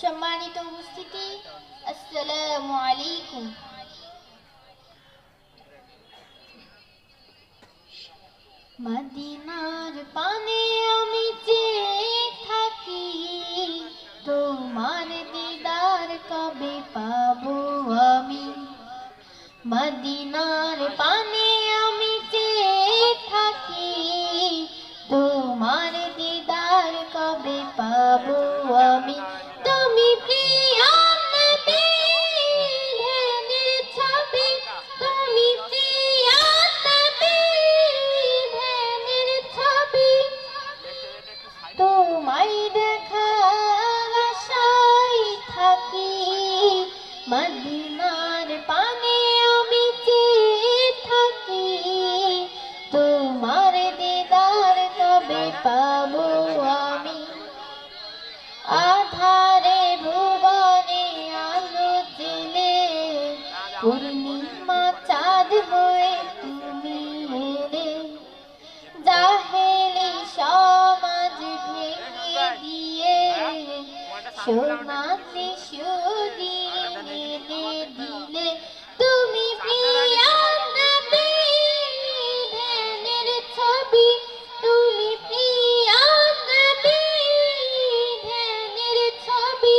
সম্মানিত উপস্থিতি, আসসালামু আলাইকুম। মদিনার পানে আমি চেয়ে থাকি, তোমার দিদার কবে পাবো আমি। মদিনার পানে আমি চেয়ে থাকি, তোমার দিদার কবে পাবো আমি। তুমি প্রিয় নবী, ধ্যানের ছবি, তুমি প্রিয় নবী, ধ্যানের ছবি, তোমায় দেখার আশায় থাকি। মদিনার পানে আমি চেয়ে থাকি, তোমার দিদার কবে পাবো আমি। আধারে ভুবনে আলো জেলে, পূর্ণিমা চাঁদ হয়ে তুমি এলে। জাহেলি সমাজ ভেঙে দিয়ে, সোনালি সুদিন এনে দিলে। তুমি প্রিয় নবী, ধ্যানের ছবি, তুমি প্রিয় নবী, ধ্যানের ছবি,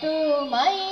তোমায়